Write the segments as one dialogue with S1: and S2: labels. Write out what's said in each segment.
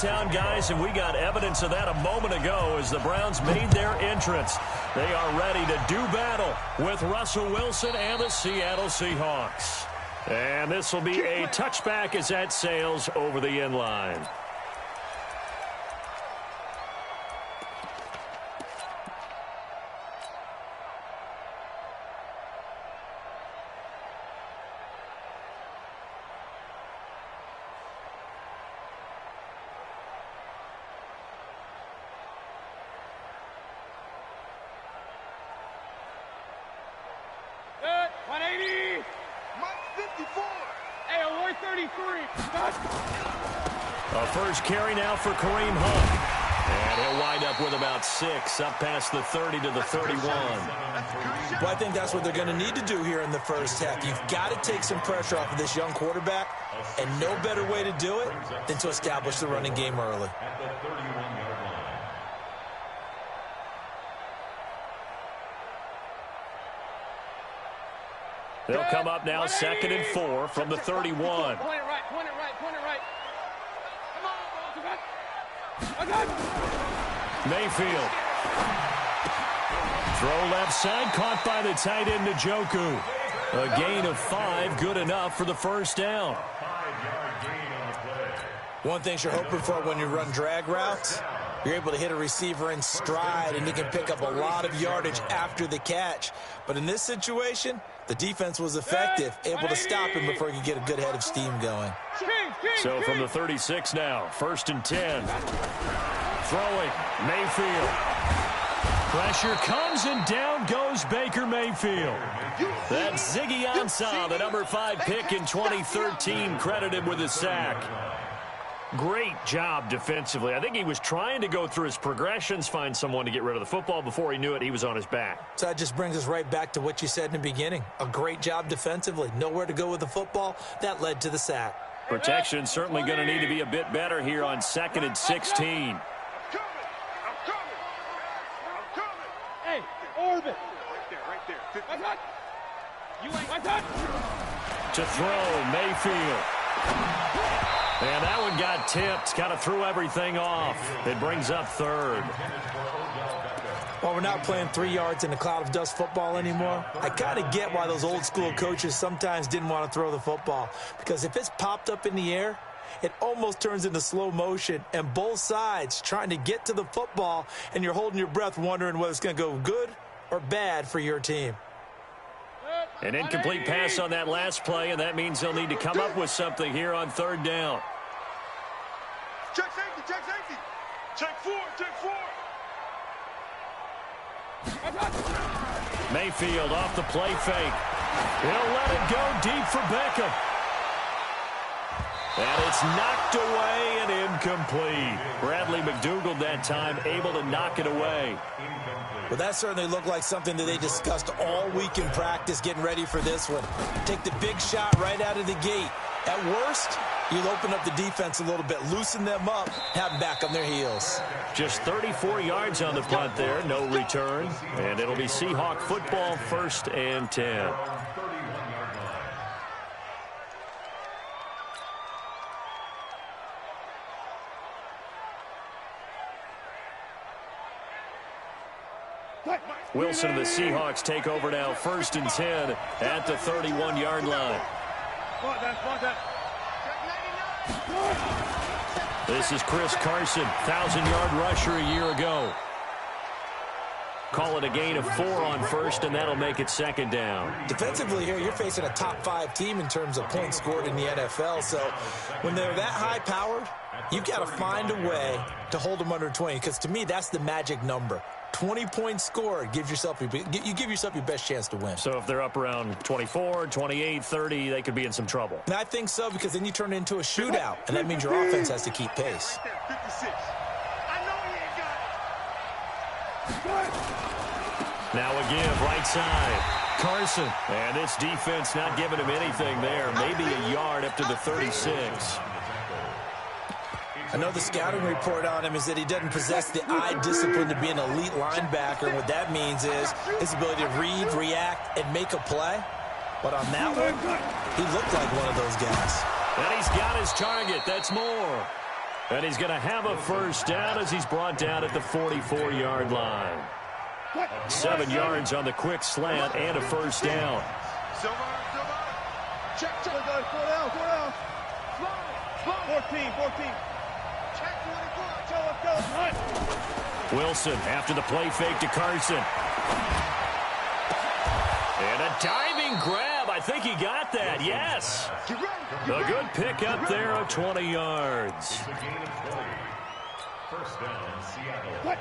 S1: town, guys, and we got evidence of that a moment ago as the Browns made their entrance. They are ready to do battle with Russell Wilson and the Seattle Seahawks. And this will be a touchback as that sails over the end line. First carry now for Kareem Hunt. And he'll wind up with about 6, up past the 30 to the 31.
S2: Well, I think that's what they're going to need to do here in the first half. You've got to take some pressure off of this young quarterback, and no better way to do it than to establish the running game early.
S1: They'll come up now 2nd and 4 from the 31.
S3: Point it right, point it right, point it right.
S1: Mayfield. Throw left side, caught by the tight end Njoku. A gain of 5, good enough for the first down.
S2: One thing you're hoping for when you run drag routes, you're able to hit a receiver in stride, and you can pick up a lot of yardage after the catch. But in this situation, the defense was effective, able to stop him before he could get a good head of steam going.
S1: So from the 36 now, 1st and 10. Throwing, Mayfield. Pressure comes, and down goes Baker Mayfield. That's Ziggy Ansah, the number 5 pick in 2013, credited with a sack. Great job defensively. I think he was trying to go through his progressions, find someone to get rid of the football. Before he knew it, he was on his back.
S2: So that just brings us right back to what you said in the beginning. A great job defensively. Nowhere to go with the football. That led to the sack.
S1: Protection certainly going to need to be a bit better here on 2nd and 16.
S3: Hey, Orbit. Right there. You ain't my touch.
S1: To throw, Mayfield. And that one got tipped. Kind of threw everything off. It brings up 3rd.
S2: Well, we're not playing 3 yards in a cloud of dust football anymore. I kind of get why those old school coaches sometimes didn't want to throw the football. Because if it's popped up in the air, it almost turns into slow motion. And both sides trying to get to the football, and you're holding your breath wondering whether it's going to go good or bad for your team.
S1: An incomplete pass on that last play, and that means they'll need to come up with something here on 3rd down.
S4: Check safety, check safety. Check 4, check 4.
S1: Mayfield off the play fake. He'll let it go deep for Beckham. And it's knocked away and incomplete. Bradley McDougald that time able to knock it away.
S2: Well, that certainly looked like something that they discussed all week in practice getting ready for this one. Take the big shot right out of the gate. At worst, you'll open up the defense a little bit, loosen them up, have them back on their heels.
S1: Just 34 yards on the punt there, no return. And it'll be Seahawk football, 1st and 10. Wilson and the Seahawks take over now, 1st and 10 at the 31-yard line. This is Chris Carson, 1,000-yard rusher a year ago. Call it a gain of 4 on 1st, and that'll make it 2nd down.
S2: Defensively here, you're facing a top 5 team in terms of points scored in the NFL. So when they're that high-powered, you've got to find a way to hold them under 20, because to me, that's the magic number. 20 points scored, you give yourself your best chance to win.
S1: So if they're up around 24, 28, 30, they could be in some trouble.
S2: And I think so, because then you turn it into a shootout, and that means your offense has to keep pace.
S1: Now a give, right side. Carson. And this defense not giving him anything there. Maybe a yard up to the 36.
S2: I know the scouting report on him is that he doesn't possess the eye discipline to be an elite linebacker. And what that means is his ability to read, react, and make a play. But on that one, he looked like one of those guys.
S1: And he's got his target. That's more. And he's going to have a first down as he's brought down at the 44-yard line. 7 yards on the quick slant and a first down.
S3: Check. Go down. 14. Check 24. Let's go.
S1: Wilson after the play fake to Carson. And a diving grab. I think he got that. Yes. A good pick up there of 20 yards.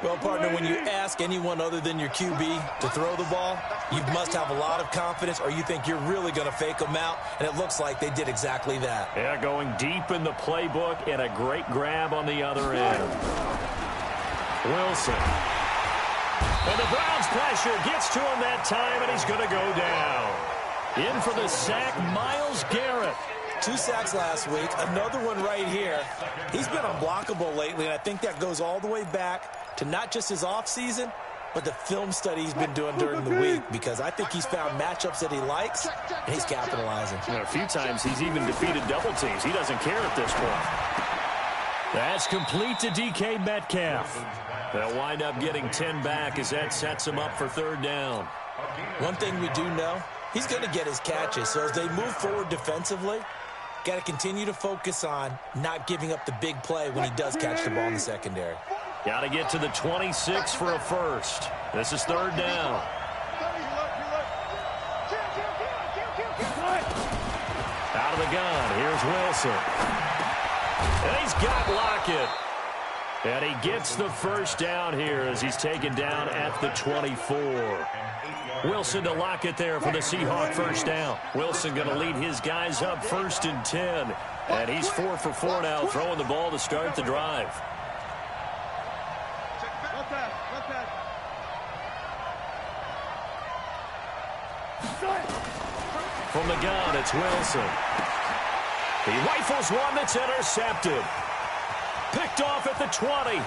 S2: Well, partner, when you ask anyone other than your QB to throw the ball, you must have a lot of confidence or you think you're really going to fake them out, and it looks like they did exactly that.
S1: Yeah, going deep in the playbook and a great grab on the other end. Wilson. And the Browns pressure gets to him that time, and he's going to go down. In for the sack, Myles Garrett.
S2: 2 sacks last week, another one right here. He's been unblockable lately, and I think that goes all the way back to not just his offseason, but the film study he's been doing during the week, because I think he's found matchups that he likes, and he's capitalizing.
S1: You know, a few times he's even defeated double teams. He doesn't care at this point. That's complete to DK Metcalf. They'll wind up getting 10 back as that sets him up for third down.
S2: One thing we do know, he's going to get his catches. So as they move forward defensively, got to continue to focus on not giving up the big play when he does catch the ball in the secondary.
S1: Got to get to the 26 for a first. This is third down. Out of the gun, here's Wilson. And he's got Lockett. And he gets the first down here as he's taken down at the 24. Wilson to Lockett there for the Seahawk first down. Wilson going to lead his guys up 1st and 10. And he's 4 for 4 now, throwing the ball to start the drive. From the gun, it's Wilson. He rifles one that's intercepted. Picked off at the 20.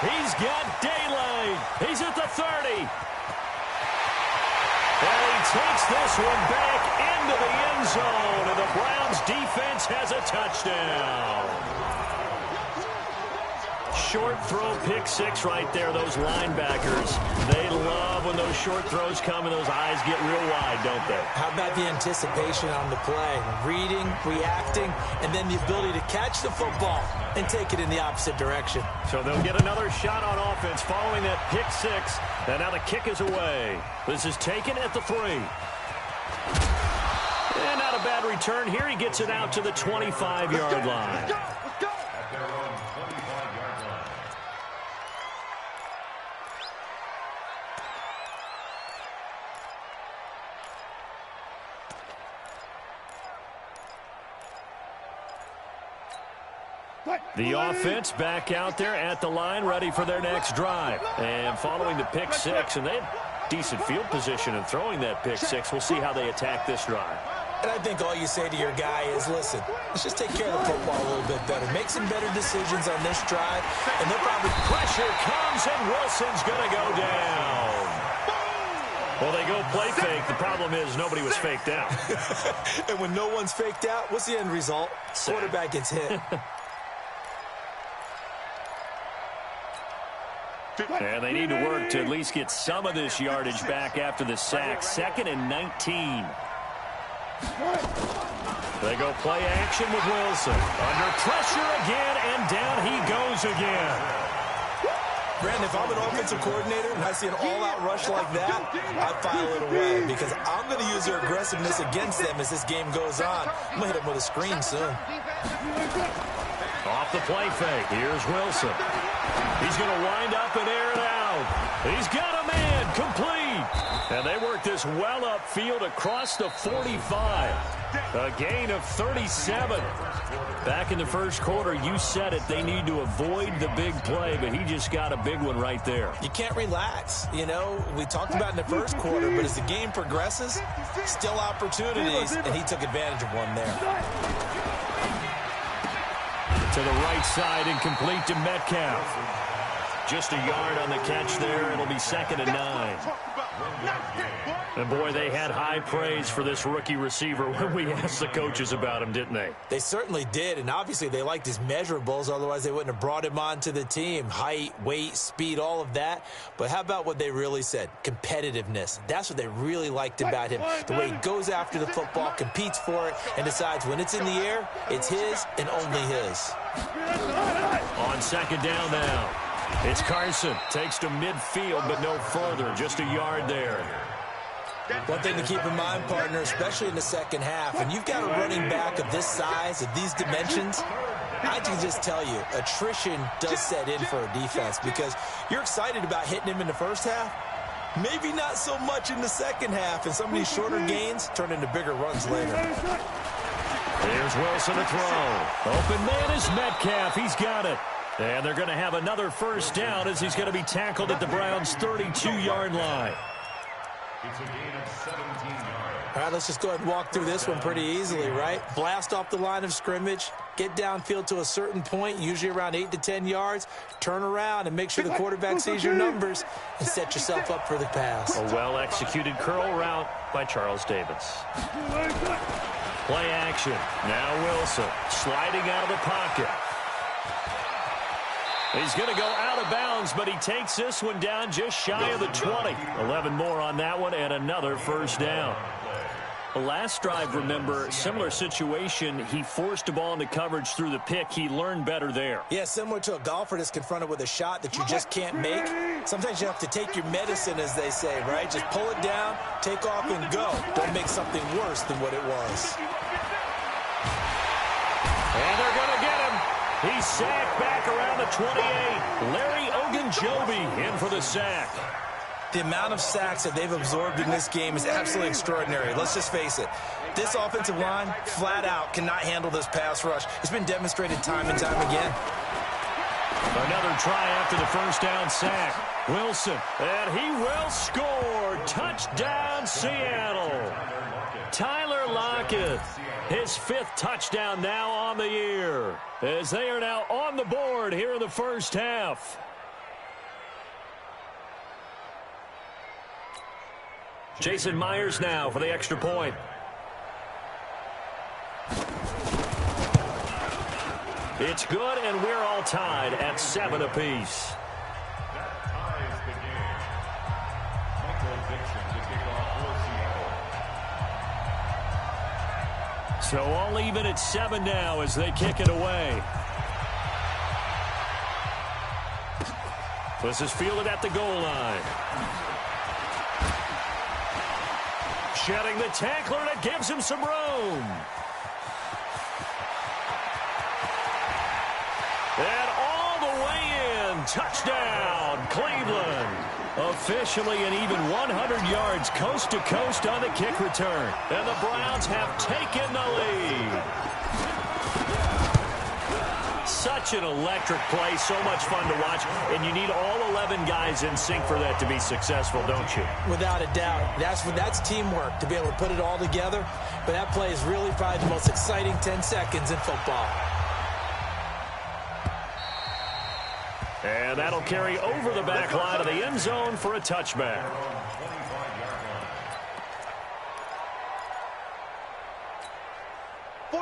S1: He's got daylight. He's at the 30. And he takes this one back into the end zone. And the Browns defense has a touchdown. Short throw, pick 6 right there. Those linebackers, they love when those short throws come and those eyes get real wide, don't they?
S2: How about the anticipation on the play? Reading, reacting, and then the ability to catch the football and take it in the opposite direction.
S1: So they'll get another shot on offense following that pick 6. And now the kick is away. This is taken at the 3. And not a bad return here. He gets it out to the 25-yard line. The offense back out there at the line, ready for their next drive. And following the pick 6, and they have decent field position in throwing that pick 6. We'll see how they attack this drive.
S2: And I think all you say to your guy is, listen, let's just take care of the football a little bit better. Make some better decisions on this drive, and they'll probably...
S1: Pressure comes, and Wilson's going to go down. Well, they go play fake. The problem is nobody was faked out.
S2: And when no one's faked out, what's the end result? Quarterback gets hit.
S1: And they need to work to at least get some of this yardage back after the sack. 2nd and 19. They go play action with Wilson. Under pressure again, and down he goes again.
S2: Brandon, if I'm an offensive coordinator and I see an all-out rush like that, I file it away because I'm going to use their aggressiveness against them as this game goes on. I'm going to hit them with a screen soon.
S1: Off the play fake. Here's Wilson. He's going to wind up and air it out. He's got a man complete. And they work this well upfield across the 45. A gain of 37. Back in the first quarter, you said it. They need to avoid the big play, but he just got a big one right there.
S2: You can't relax. You know, we talked about in the first quarter, but as the game progresses, still opportunities, and he took advantage of one there.
S1: To the right side and complete to Metcalf. Just a yard on the catch there. It'll be 2nd and 9. And, boy, they had high praise for this rookie receiver when we asked the coaches about him, didn't they?
S2: They certainly did, and obviously they liked his measurables. Otherwise, they wouldn't have brought him onto the team. Height, weight, speed, all of that. But how about what they really said? Competitiveness. That's what they really liked about him. The way he goes after the football, competes for it, and decides when it's in the air, it's his and only his.
S1: On second down now. It's Carson. Takes to midfield, but no further. Just a yard there.
S2: One thing to keep in mind, partner, especially in the second half, and you've got a running back of this size, of these dimensions, I can just tell you, attrition does set in for a defense because you're excited about hitting him in the first half. Maybe not so much in the second half, and some of these shorter gains turn into bigger runs later.
S1: Here's Wilson to throw. Open man is Metcalf. He's got it. And they're going to have another first down as he's going to be tackled at the Browns' 32-yard line.
S5: It's a gain of 17 yards.
S2: All right, let's just go ahead and walk through this one pretty easily, right? Blast off the line of scrimmage, get downfield to a certain point, usually around 8 to 10 yards, turn around and make sure the quarterback sees your numbers and set yourself up for the pass.
S1: A well-executed curl route by Charles Davis. Play action. Now Wilson sliding out of the pocket. He's going to go out of bounds, but he takes this one down just shy of the 20. 11 more on that one and another first down. The last drive, remember, similar situation. He forced a ball into coverage through the pick. He learned better there.
S2: Yeah, similar to a golfer that's confronted with a shot that you just can't make. Sometimes you have to take your medicine, as they say, right? Just pull it down, take off, and go. Don't make something worse than what it was.
S1: And they're going to get him. He's sacked back around the 28. Larry Ogunjobi in for the sack.
S2: The amount of sacks that they've absorbed in this game is absolutely extraordinary. Let's just face it. This offensive line, flat out, cannot handle this pass rush. It's been demonstrated time and time again.
S1: Another try after the first down sack. Wilson, and he will score. Touchdown, Seattle. Tyler Lockett, his 5th touchdown now on the year, as they are now on the board here in the first half. Jason Myers now for the extra point. It's good, and we're all tied at 7 apiece.
S5: That ties the game. Michael Dixon to kick off for Seattle.
S1: So all even at 7 now as they kick it away. This is fielded at the goal line. Shedding the tackler, and it gives him some room. And all the way in. Touchdown, Cleveland. Officially an even 100 yards coast to coast on the kick return. And the Browns have taken the lead. Such an electric play, so much fun to watch, and you need all 11 guys in sync for that to be successful, don't you?
S2: Without a doubt. That's teamwork, to be able to put it all together. But that play is really probably the most exciting 10 seconds in football.
S1: And that'll carry over the back line of the end zone for a touchback.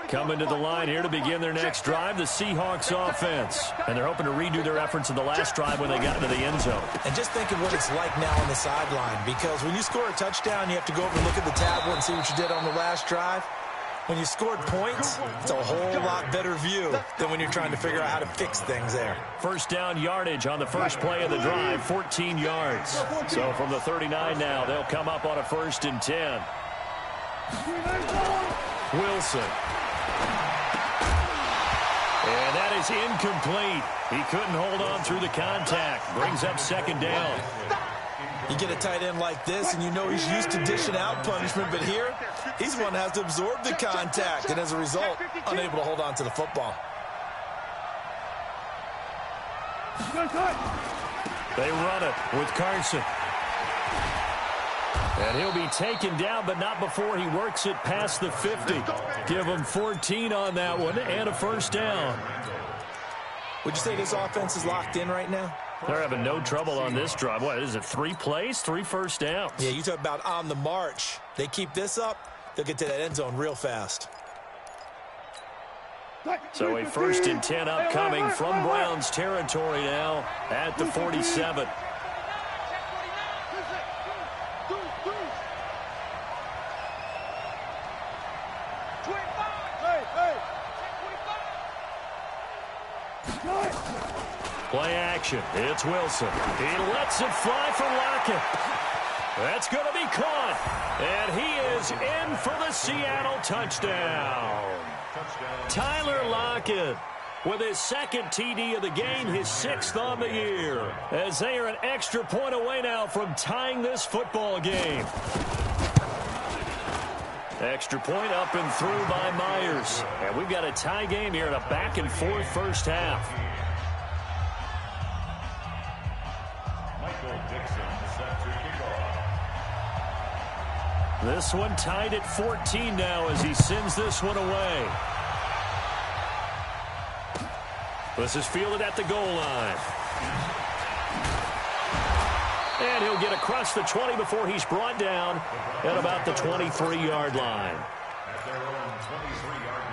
S1: Coming to the line here to begin their next drive, the Seahawks offense. And they're hoping to redo their efforts in the last drive when they got into the end zone.
S2: And just think of what it's like now on the sideline, because when you score a touchdown, you have to go over and look at the tablet and see what you did on the last drive. When you scored points, it's a whole lot better view than when you're trying to figure out how to fix things there.
S1: First down yardage on the first play of the drive, 14 yards. So from the 39 now, they'll come up on a 1st and 10. Wilson. And that is incomplete. He couldn't hold on through the contact. Brings up 2nd down.
S2: You get a tight end like this, and you know he's used to dishing out punishment, but here, he's one that has to absorb the contact, and as a result, unable to hold on to the football.
S1: They run it with Carson. And he'll be taken down, but not before he works it past the 50. Give him 14 on that one and a 1st down.
S2: Would you say this offense is locked in right now?
S1: They're having no trouble on this drive. What is it, 3 plays, 3 first downs?
S2: Yeah, you talk about on the march. They keep this up, they'll get to that end zone real fast.
S1: So a 1st and 10 upcoming from Browns territory now at the 47. Play action. It's Wilson. He lets it fly for Lockett. That's going to be caught. And he is in for the Seattle touchdown. Tyler Lockett with his 2nd TD of the game, his 6th on the year, as they are an extra point away now from tying this football game. Extra point up and through by Myers. And we've got a tie game here in a back-and-forth first half. This one tied at 14 now as he sends this one away. This is fielded at the goal line. And he'll get across the 20 before he's brought down at about the 23-yard line.
S5: At their own 23-yard line.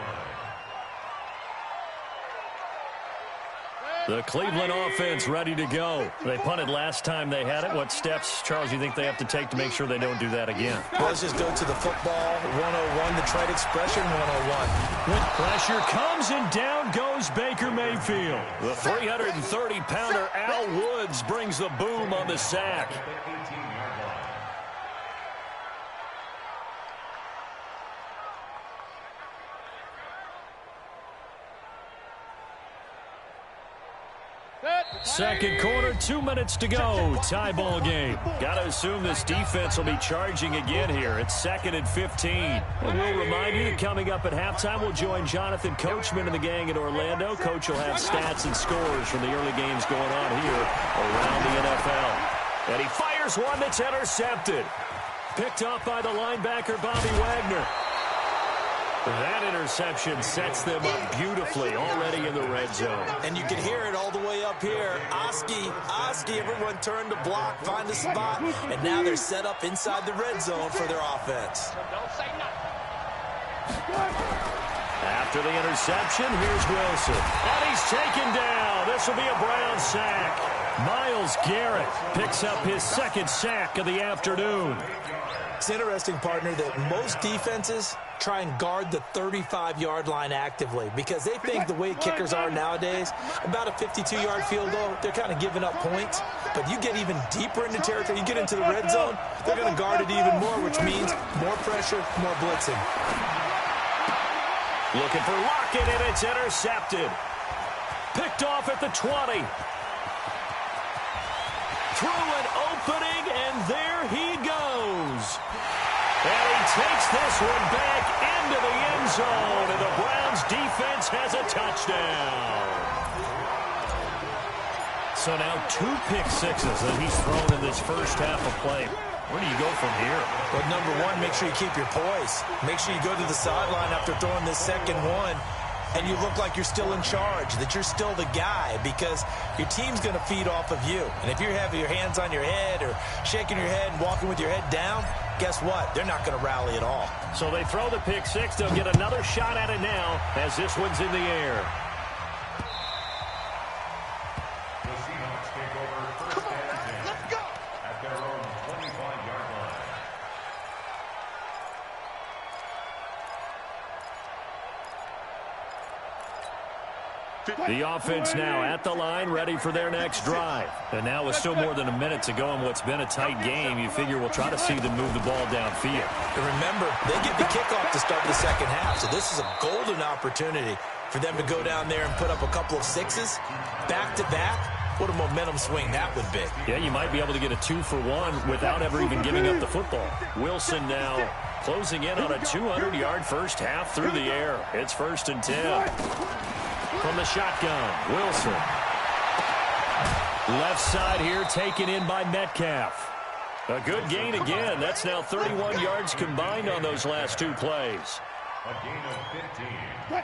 S1: The Cleveland offense ready to go. They punted last time they had it. What steps, Charles, you think they have to take to make sure they don't do that again?
S2: Well, let's just go to the football 101, the trade expression 101.
S1: Pressure comes and down goes Baker Mayfield. The 330-pounder Al Woods brings the boom on the sack. Second quarter, 2 minutes to go. Tie ball game. Got to assume this defense will be charging again here. It's 2nd and 15. And we'll remind you that coming up at halftime, we'll join Jonathan Coachman and the gang in Orlando. Coach will have stats and scores from the early games going on here around the NFL. And he fires one that's intercepted. Picked off by the linebacker, Bobby Wagner. That interception sets them up beautifully already in the red zone.
S2: And you can hear it all the way up here. Oski, everyone turned to block, find a spot, and now they're set up inside the red zone for their offense.
S1: After the interception, here's Wilson. And he's taken down. This will be a Brown sack. Myles Garrett picks up his 2nd sack of the afternoon.
S2: It's interesting, partner, that most defenses try and guard the 35-yard line actively because they think the way kickers are nowadays, about a 52-yard field goal, they're kind of giving up points. But you get even deeper into territory, you get into the red zone, they're going to guard it even more, which means more pressure, more blitzing.
S1: Looking for Lockett, and it's intercepted. Picked off at the 20. Through an opening, and there he goes. And he takes this one back into the end zone, and the Browns defense has a touchdown. So now 2 pick sixes that he's thrown in this first half of play. Where do you go from here?
S2: Well, number one, make sure you keep your poise. Make sure you go to the sideline after throwing this second one, and you look like you're still in charge, that you're still the guy, because your team's going to feed off of you. And if you're having your hands on your head or shaking your head and walking with your head down, guess what? They're not going to rally at all.
S1: So they throw the pick six. They'll get another shot at it now as this one's in the air.
S5: The Seahawks take over first and 10
S3: Let's go.
S5: at their own 25-yard line.
S1: The offense now at the line, ready for their next drive. And now with still more than a minute to go in what's been a tight game, you figure we'll try to see them move the ball downfield.
S2: And remember, they get the kickoff to start the second half, so this is a golden opportunity for them to go down there and put up a couple of sixes back-to-back. What a momentum swing that would be.
S1: Yeah, you might be able to get a 2-for-1 without ever even giving up the football. Wilson now closing in on a 200-yard first half through the air. It's 1st and 10. From the shotgun, Wilson. Left side here taken in by Metcalf. A good gain again. That's now 31 yards combined on those last 2 plays.
S5: A gain of 15.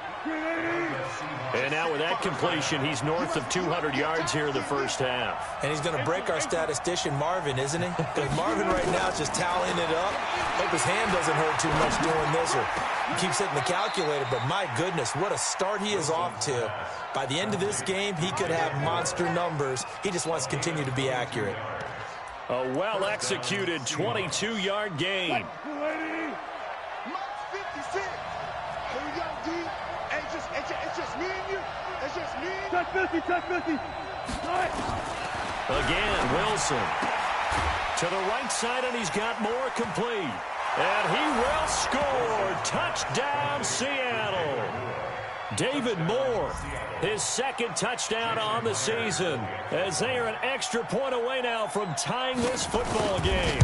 S1: And now with that completion, he's north of 200 yards here in the first half.
S2: And he's going to break our statistician, Marvin, isn't he? Because Marvin right now is just tallying it up. Hope his hand doesn't hurt too much doing this, or he keeps hitting the calculator. But my goodness, what a start he is off to. By the end of this game, he could have monster numbers. He just wants to continue to be accurate.
S1: A well-executed 22-yard gain.
S3: Touch 50.
S1: Again, Wilson. To the right side, and he's got more complete. And he will score. Touchdown, Seattle. David Moore, his second touchdown on the season, as they are an extra point away now from tying this football game.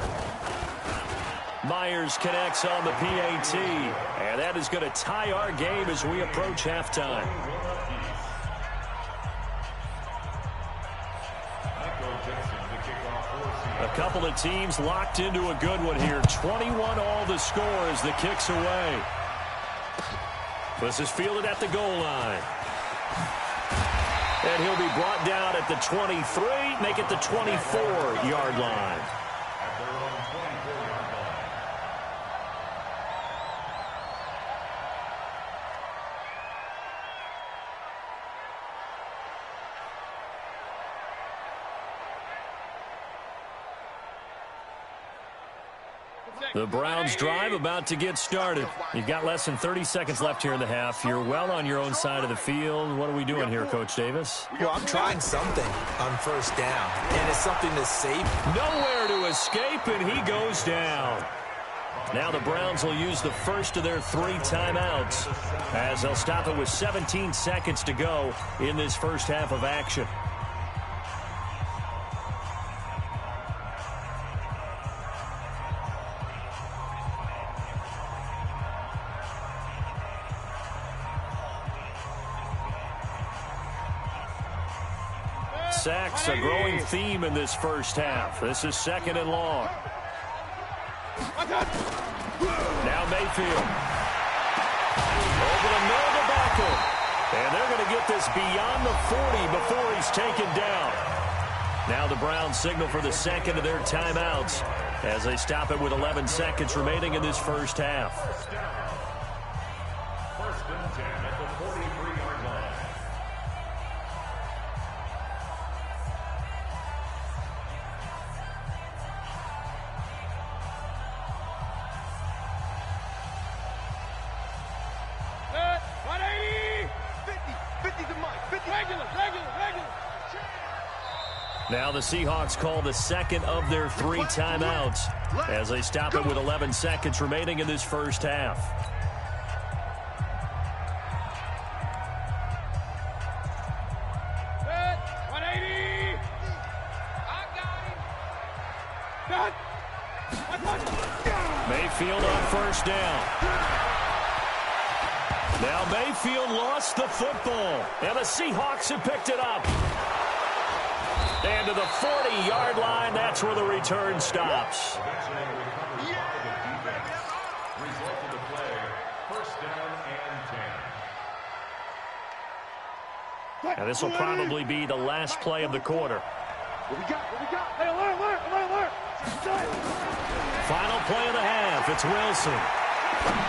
S1: Myers connects on the PAT, and that is going to tie our game as we approach halftime. A couple of teams locked into a good one here. 21 all the score as the kick's away. This is fielded at the goal line. And he'll be brought down at the 23, make it the 24-yard line. The Browns drive about to get started. You've got less than 30 seconds left here in the half. You're well on your own side of the field. What are we doing here, Coach Davis?
S2: Well, I'm trying something on first down, and it's something that's safe.
S1: Nowhere to escape, and he goes down. Now the Browns will use the first of their 3 timeouts, as they'll stop it with 17 seconds to go in this first half of action. Sacks, a growing theme in this first half. This is second and long. Now Mayfield. Over the middle to Beckham. And they're going to get this beyond the 40 before he's taken down. Now the Browns signal for the second of their timeouts as they stop it with 11 seconds remaining in this first half.
S5: First and 10 at the 43-yard line.
S1: Now the Seahawks call the second of their 3 timeouts as they stop it with 11 seconds remaining in this first half. Mayfield on first down. Now Mayfield lost the football, and the Seahawks have picked it up. And to the 40-yard line, that's where the return stops.
S5: Result of the play, first down and 10.
S1: And this will probably be the last play of the quarter.
S3: What we got? Hey, alert!
S1: Final play of the half. It's Wilson.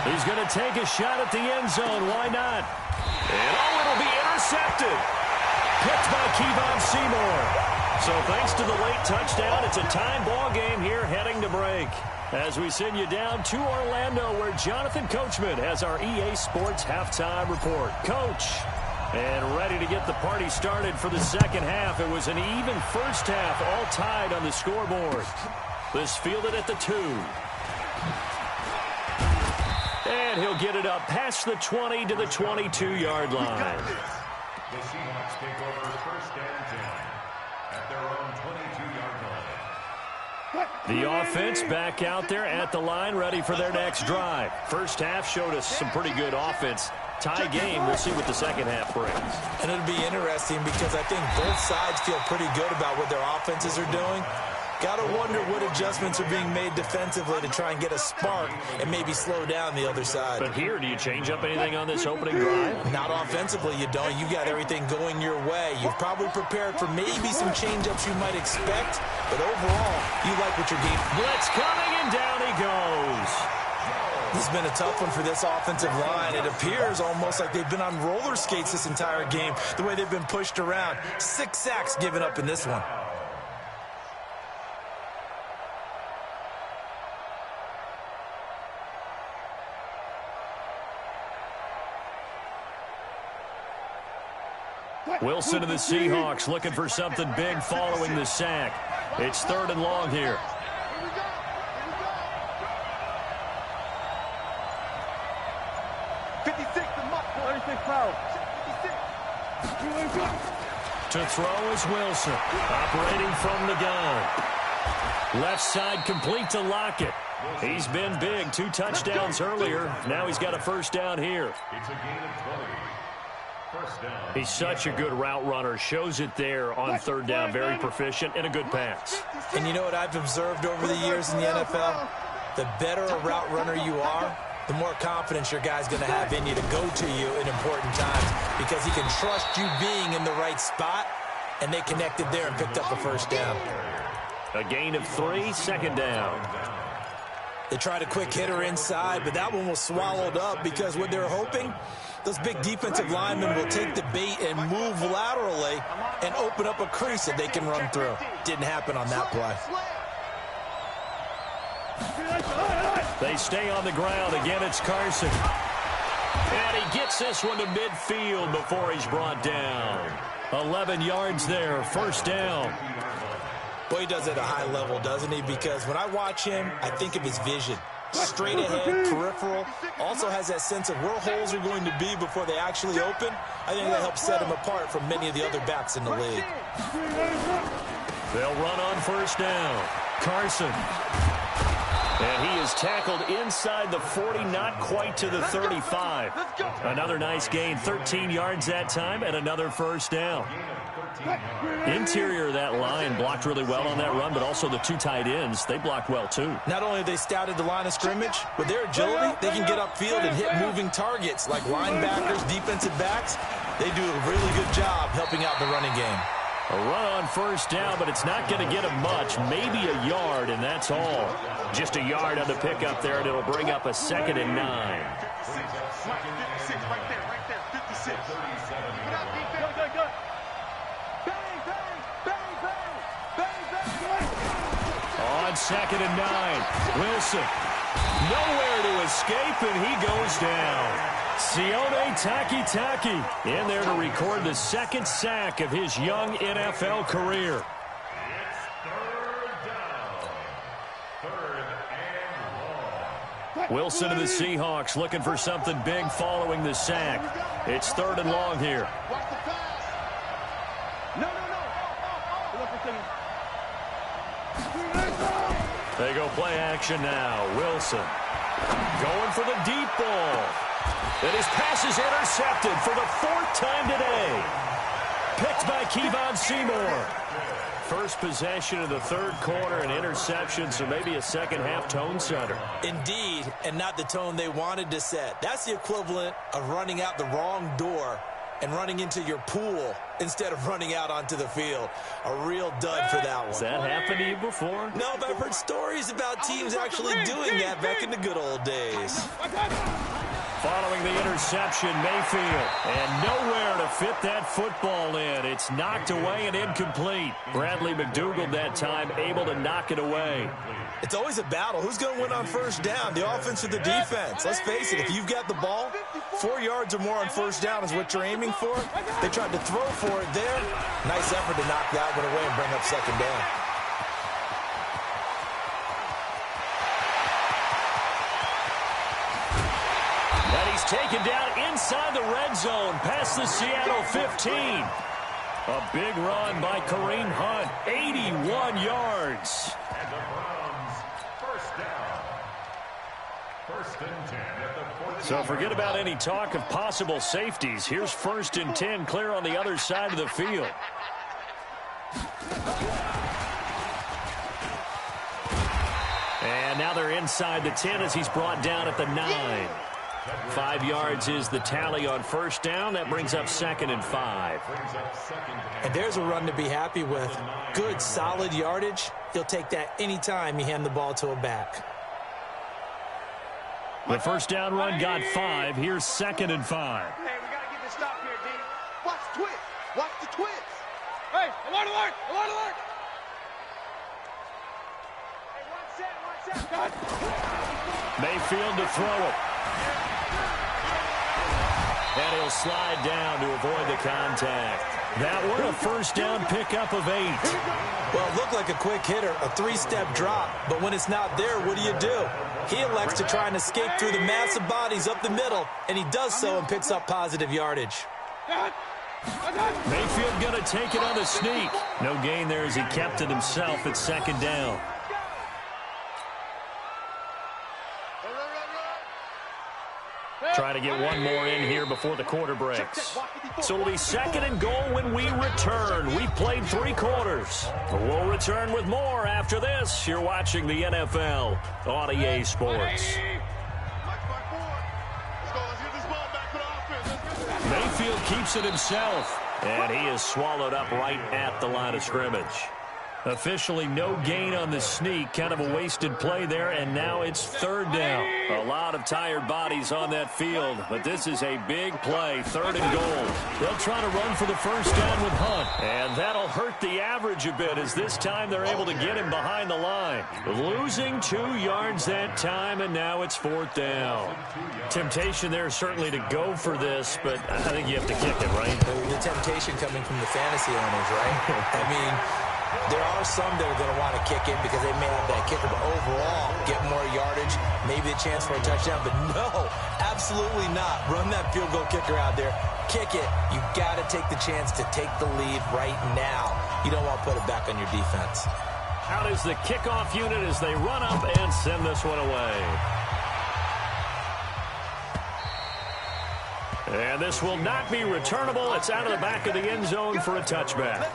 S1: He's going to take a shot at the end zone. Why not? And it'll be intercepted. Picked by Kevon Seymour. So thanks to the late touchdown, it's a time ball game here heading to break. As we send you down to Orlando, where Jonathan Coachman has our EA Sports halftime report. Coach, and ready to get the party started for the second half. It was an even first half, all tied on the scoreboard. This fielded at the 2. And he'll get it up past the 20 to the 22-yard line.
S5: The Seahawks take over first and 10 at their own 22-yard line.
S1: The offense back out there at the line, ready for their next drive. First half showed us some pretty good offense. Tie game, we'll see what the second half brings.
S2: And it'll be interesting because I think both sides feel pretty good about what their offenses are doing. Got to wonder what adjustments are being made defensively to try and get a spark and maybe slow down the other side.
S1: But here, do you change up anything on this opening drive?
S2: Not offensively, you don't. You got everything going your way. You've probably prepared for maybe some change-ups you might expect, but overall, you like what your game...
S1: Blitz coming, and down he goes.
S2: This has been a tough one for this offensive line. It appears almost like they've been on roller skates this entire game, the way they've been pushed around. 6 sacks given up in this one.
S1: Wilson of the Seahawks looking for something big following the sack. It's 3rd and long here. To throw is Wilson, operating from the gun. Left side complete to Lockett. He's been big, 2 touchdowns earlier. Now he's got a first down here.
S5: It's a gain of 20. First down.
S1: He's such a good route runner. Shows it there on 3rd down. Very proficient and a good pass.
S2: And you know what I've observed over the years in the NFL? The better a route runner you are, the more confidence your guy's going to have in you to go to you in important times because he can trust you being in the right spot, and they connected there and picked up a first down.
S1: A gain of 3, 2nd down.
S2: They tried a quick hitter inside, but that one was swallowed up because what they're hoping, those big defensive linemen will take the bait and move laterally and open up a crease that they can run through. Didn't happen on that play.
S1: They stay on the ground. Again, it's Carson. And he gets this one to midfield before he's brought down. 11 yards there, first down.
S2: Boy, he does it at a high level, doesn't he? Because when I watch him, I think of his vision. Straight ahead, peripheral. Also has that sense of where holes are going to be before they actually open. I think that helps set him apart from many of the other backs in the league.
S1: They'll run on first down. Carson. And he is tackled inside the 40, not quite to the 35. Another nice gain, 13 yards that time, and another first down. Interior of that line blocked really well on that run, but also the 2 tight ends, they blocked well too.
S2: Not only have they scouted the line of scrimmage, with their agility, they can get upfield and hit moving targets like linebackers, defensive backs. They do a really good job helping out the running game.
S1: A run on first down, but it's not going to get him much. Maybe a yard, and that's all. Just a yard on the pickup there, and it'll bring up a 2nd and 9.
S4: 56, right there, 56.
S1: On 2nd and 9, Wilson. Nowhere to escape, and he goes down. Sione Takitaki in there to record the 2nd sack of his young NFL career.
S5: It's 3rd down. 3rd and long.
S1: Wilson of the Seahawks looking for something big following the sack. It's 3rd and long here.
S3: Watch the pass. No.
S1: They go play action now. Wilson going for the deep ball. And his pass is intercepted for the 4th time today. Picked by Kevon Seymour. First possession of the 3rd quarter, an interception, so maybe a second-half tone setter.
S2: Indeed, and not the tone they wanted to set. That's the equivalent of running out the wrong door and running into your pool instead of running out onto the field. A real dud for that one.
S1: Has that happened to you before?
S2: No, but I've heard stories about teams actually doing that back in the good old days.
S1: Following the interception, Mayfield. And nowhere to fit that football in. It's knocked away and incomplete. Bradley McDougald that time able to knock it away.
S2: It's always a battle. Who's going to win on first down, the offense or the defense? Let's face it, if you've got the ball, 4 yards or more on first down is what you're aiming for. They tried to throw for it there. Nice effort to knock that one away and bring up 2nd down.
S1: And he's taken down inside the red zone past the Seattle 15. A big run by Kareem Hunt, 81 yards.
S5: And the Browns, first down. 1st and 10 at the 40.
S1: So forget about any talk of possible safeties. Here's 1st and 10 clear on the other side of the field. And now they're inside the 10 as he's brought down at the 9. 5 yards is the tally on first down. That brings up 2nd and 5.
S2: And there's a run to be happy with. Good, solid yardage. He'll take that anytime you hand the ball to a back.
S1: The first down run got 5. Here's 2nd and 5.
S3: Hey, we got to get this stop here, D. Watch the twist. Watch the twist. Hey, alert, alert, alert, alert. Hey, one set.
S1: Mayfield to throw it. And he'll slide down to avoid the contact. That was a first down pickup of 8.
S2: Well, it looked like a quick hitter, a 3-step drop. But when it's not there, what do? He elects to try and escape through the massive bodies up the middle, and he does so and picks up positive yardage.
S1: Mayfield going to take it on the sneak. No gain there as he kept it himself at 2nd down. Try to get one more in here before the quarter breaks. So it'll be 2nd and goal when we return. We've played 3 quarters. We'll return with more after this. You're watching the NFL on EA Sports. Mayfield keeps it himself, and he is swallowed up right at the line of scrimmage. Officially no gain on the sneak. Kind of a wasted play there, and now it's 3rd down. A lot of tired bodies on that field, but this is a big play, 3rd and goal. They'll try to run for the first down with Hunt, and that'll hurt the average a bit as this time they're able to get him behind the line. Losing 2 yards that time, and now it's 4th down. Temptation there certainly to go for this, but I think you have to kick it, right?
S2: The temptation coming from the fantasy owners, right? I mean, there are some that are going to want to kick it because they may have that kicker, but overall, get more yardage, maybe a chance for a touchdown. But no, absolutely not. Run that field goal kicker out there. Kick it. You got to take the chance to take the lead right now. You don't want to put it back on your defense.
S1: Out is the kickoff unit as they run up and send this one away. And this will not be returnable. It's out of the back of the end zone for a touchback.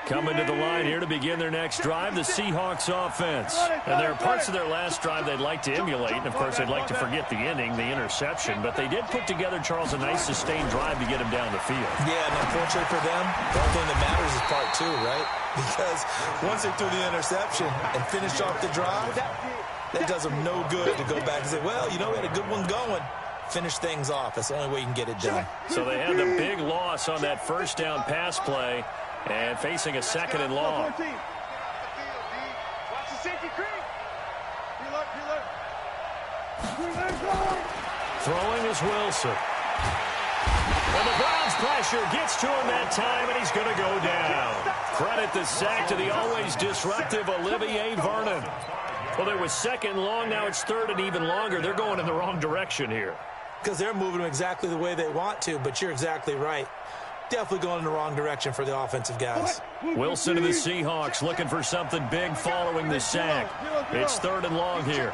S1: Coming to the line here to begin their next drive, the Seahawks offense. And there are parts of their last drive they'd like to emulate. And, of course, they'd like to forget the ending, the interception. But they did put together, Charles, a nice sustained drive to get him down the field.
S2: Yeah, and unfortunately for them, the only thing that matters is part 2, right? Because once they threw the interception and finished off the drive, that does them no good to go back and say, well, you know, we had a good one going. Finish things off. That's the only way you can get it done.
S1: So they had the big loss on that first down pass play. And facing a 2nd and long.
S3: Watch the safety creep.
S1: Throwing is Wilson. And the Browns pressure gets to him that time, and he's going to go down. Credit the sack to the always disruptive Olivier Vernon. Well, there was 2nd and long. Now it's 3rd and even longer. They're going in the wrong direction here.
S2: Because they're moving them exactly the way they want to, but you're exactly right. Definitely going in the wrong direction for the offensive guys.
S1: Wilson to the Seahawks looking for something big following the sack. It's 3rd and long here.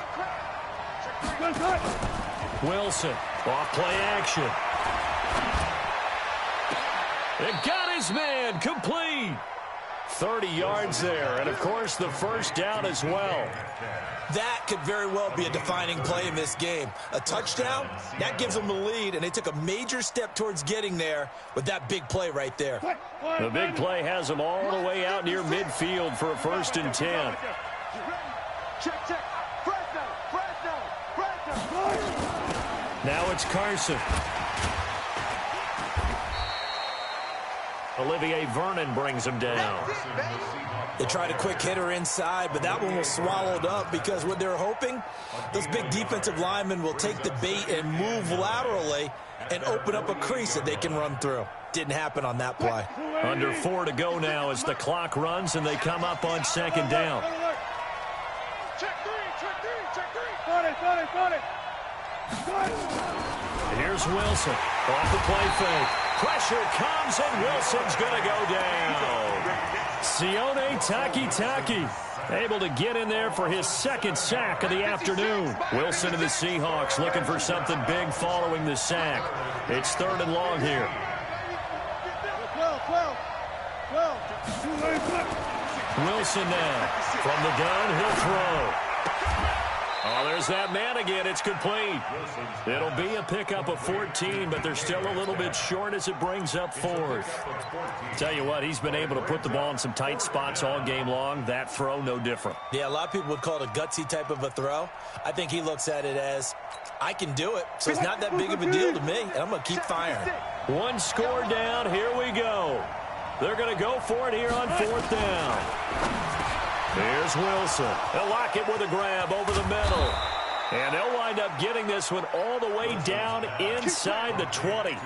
S1: Wilson, off play action. It got his man, complete. 30 yards there, and of course the first down as well.
S2: That could very well be a defining play in this game. A touchdown, that gives them the lead, and they took a major step towards getting there with that big play right there.
S1: The big play has them all the way out near midfield for a 1st and 10.
S3: Check. Fresno.
S1: Now it's Carson. Olivier Vernon brings him down.
S2: They tried a quick hitter inside, but that one was swallowed up because what they're hoping, those big defensive linemen will take the bait and move laterally and open up a crease that they can run through. Didn't happen on that play.
S1: Under 4 to go now as the clock runs and they come up on 2nd down.
S3: Check three.
S1: Here's Wilson. Off the play fake. Pressure comes and Wilson's going to go down. Sione Takitaki able to get in there for his 2nd sack of the afternoon. Wilson to the Seahawks looking for something big following the sack. It's 3rd and long here. Wilson now. From the gun, he'll throw. Oh, there's that man again. It's complete. It'll be a pickup of 14, but they're still a little bit short as it brings up fourth. Tell you what, he's been able to put the ball in some tight spots all game long. That throw, no different.
S2: Yeah, a lot of people would call it a gutsy type of a throw. I think he looks at it as, I can do it, so it's not that big of a deal to me, and I'm going to keep firing.
S1: One score down. Here we go. They're going to go for it here on fourth down. Here's Wilson. He'll lock it with a grab over the middle. And they'll wind up getting this one all the way down inside the 20.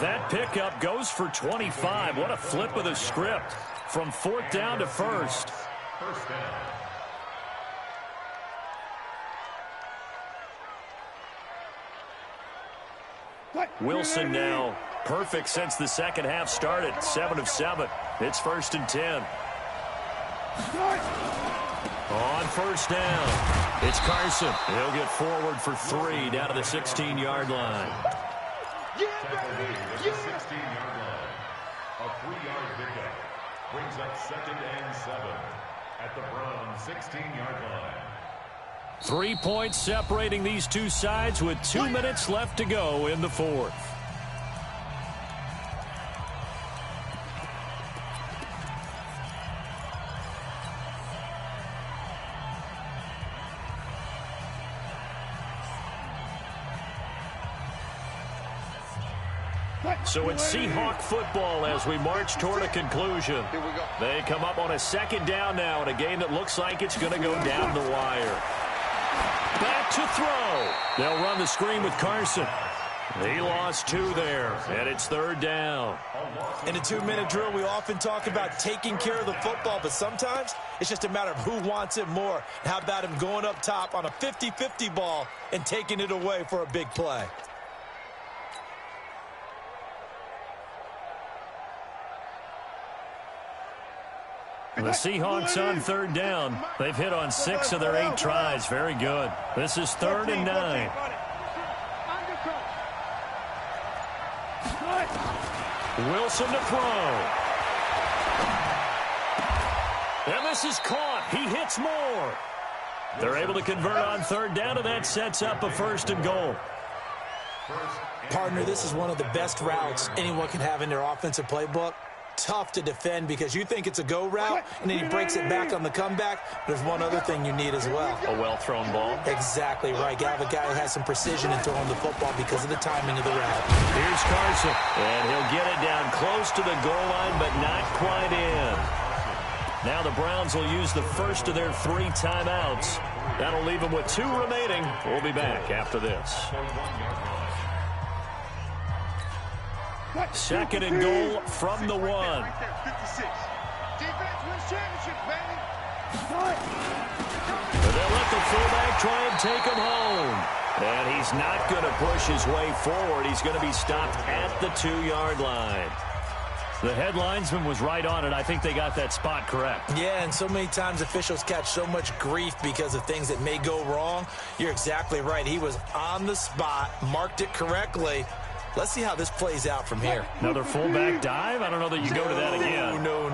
S1: That pickup goes for 25. What a flip of the script from fourth down to first.
S5: First down.
S1: Wilson now perfect since the second half started. 7 of 7. It's 1st and 10. On first down, it's Carson. He'll get forward for 3 down to the 16-yard line.
S4: Yeah, baby. Yeah.
S5: 16-yard line. A 3-yard pickup brings up 2nd and 7 at the Browns' 16-yard line.
S1: 3 points separating these two sides with 2 minutes left to go in the fourth. So it's Seahawk football as we march toward a conclusion. They come up on a 2nd down now in a game that looks like it's going to go down the wire. Back to throw. They'll run the screen with Carson. He lost 2 there, and it's 3rd down.
S2: In a 2-minute drill, we often talk about taking care of the football, but sometimes it's just a matter of who wants it more. How about him going up top on a 50-50 ball and taking it away for a big play?
S1: The Seahawks on 3rd down. They've hit on 6 of their 8 tries. Very good. This is 3rd and 9. Wilson to throw. And this is caught. He hits more. They're able to convert on 3rd down, and that sets up a 1st and goal.
S2: Partner, this is one of the best routes anyone can have in their offensive playbook. Tough to defend because you think it's a go route, and then he breaks it back on the comeback. There's one other thing you need as well.
S1: A well-thrown ball.
S2: Exactly right. You have a guy who has some precision in throwing the football because of the timing of the route.
S1: Here's Carson, and he'll get it down close to the goal line, but not quite in. Now the Browns will use the first of their 3 timeouts. That'll leave them with 2 remaining. We'll be back after this. 2nd and goal from the 1.
S3: 56. Defense wins championships, baby.
S1: And they'll let the fullback try and take him home. And he's not going to push his way forward. He's going to be stopped at the 2-yard line. The headlinesman was right on it. I think they got that spot correct.
S2: Yeah, and so many times officials catch so much grief because of things that may go wrong. You're exactly right. He was on the spot, marked it correctly. Let's see how this plays out from here.
S1: Another fullback dive? I don't know that you go to that again.
S2: No.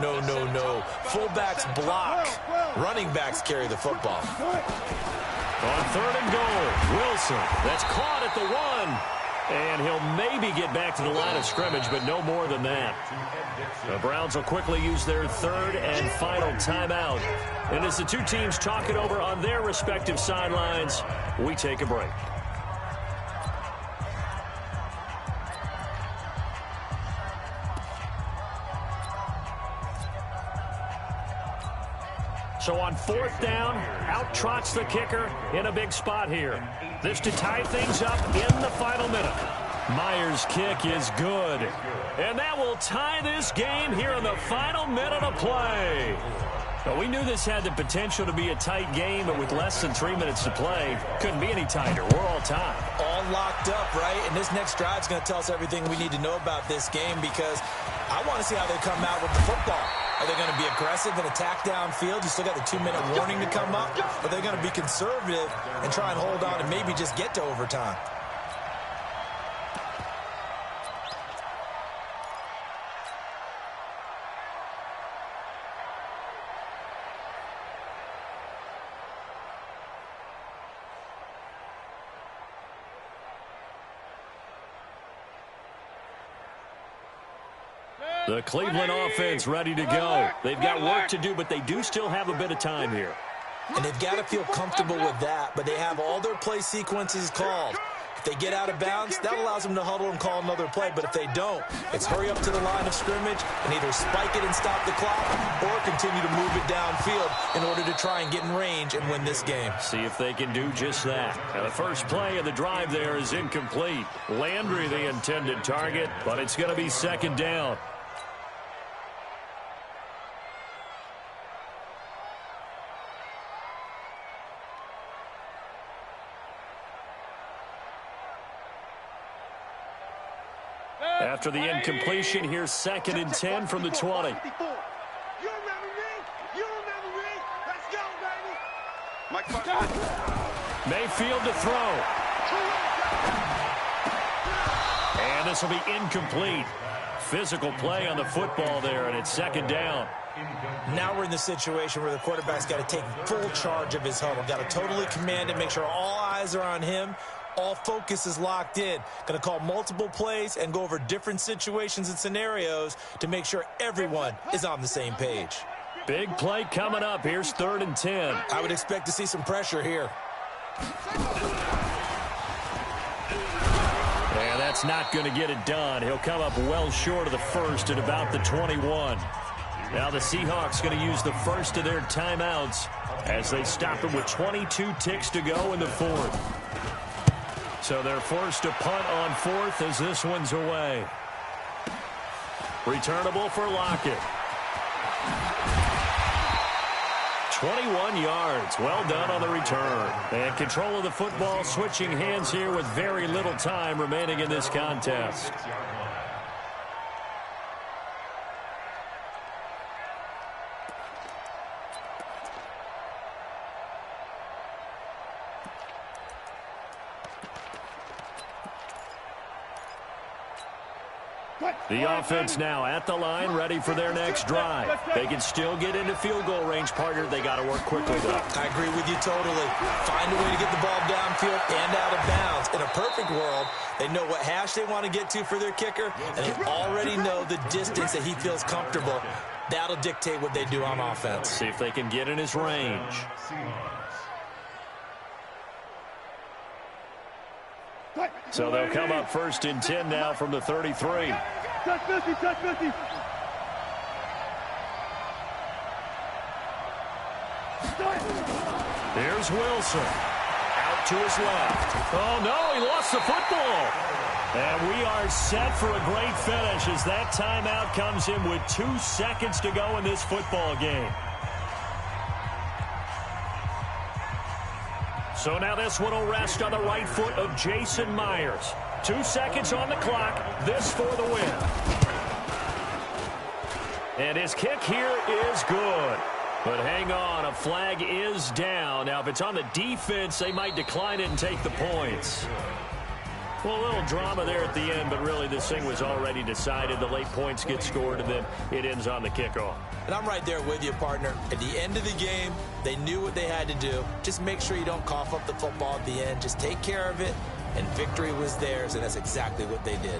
S2: Fullbacks block. Running backs carry the football.
S1: On 3rd and goal, Wilson. That's caught at the 1. And he'll maybe get back to the line of scrimmage, but no more than that. The Browns will quickly use their 3rd and final timeout. And as the 2 teams talk it over on their respective sidelines, we take a break. So on 4th down, out trots the kicker in a big spot here. This to tie things up in the final minute. Myers' kick is good. And that will tie this game here in the final minute of play. But we knew this had the potential to be a tight game, but with less than 3 minutes to play, couldn't be any tighter. We're all tied.
S2: All locked up, right? And this next drive is going to tell us everything we need to know about this game because I want to see how they come out with the football. Are they going to be aggressive and attack downfield? You still got the 2-minute warning to come up. Or are they going to be conservative and try and hold on and maybe just get to overtime?
S1: The Cleveland offense ready to go. They've got work to do, but they do still have a bit of time here.
S2: And they've got to feel comfortable with that, but they have all their play sequences called. If they get out of bounds, that allows them to huddle and call another play. But if they don't, it's hurry up to the line of scrimmage and either spike it and stop the clock or continue to move it downfield in order to try and get in range and win this game.
S1: See if they can do just that. Now, the first play of the drive there is incomplete. Landry the intended target, but it's going to be second down. After the incompletion, here's 2nd and 10 from the 20.
S3: You remember me? You remember me? Let's go, baby! Mike,
S1: Mayfield to throw. And this will be incomplete. Physical play on the football there, and it's 2nd down.
S2: Now we're in the situation where the quarterback's got to take full charge of his huddle. Got to totally command it, make sure all eyes are on him. All focus is locked in. Going to call multiple plays and go over different situations and scenarios to make sure everyone is on the same page.
S1: Big play coming up. Here's 3rd and 10.
S2: I would expect to see some pressure here.
S1: And that's not going to get it done. He'll come up well short of the first at about the 21. Now the Seahawks going to use the first of their timeouts as they stop him with 22 ticks to go in the 4th. So they're forced to punt on 4th as this one's away. Returnable for Lockett. 21 yards. Well done on the return. And control of the football switching hands here with very little time remaining in this contest. The offense now at the line, ready for their next drive. They can still get into field goal range, partner. They got to work quickly, though.
S2: I agree with you totally. Find a way to get the ball downfield and out of bounds. In a perfect world, they know what hash they want to get to for their kicker, and they already know the distance that he feels comfortable. That'll dictate what they do on offense.
S1: See if they can get in his range. So they'll come up 1st and 10 now from the 33.
S3: Touch 50, touch 50.
S1: Here's Wilson. Out to his left. Oh, no, he lost the football. And we are set for a great finish as that timeout comes in with 2 seconds to go in this football game. So now this one will rest on the right foot of Jason Myers. 2 seconds on the clock. This for the win. And his kick here is good. But hang on, a flag is down. Now, if it's on the defense, they might decline it and take the points. Well, a little drama there at the end, but really this thing was already decided. The late points get scored, and then it ends on the kickoff.
S2: And I'm right there with you, partner. At the end of the game, they knew what they had to do. Just make sure you don't cough up the football at the end. Just take care of it, and victory was theirs, and that's exactly what they did.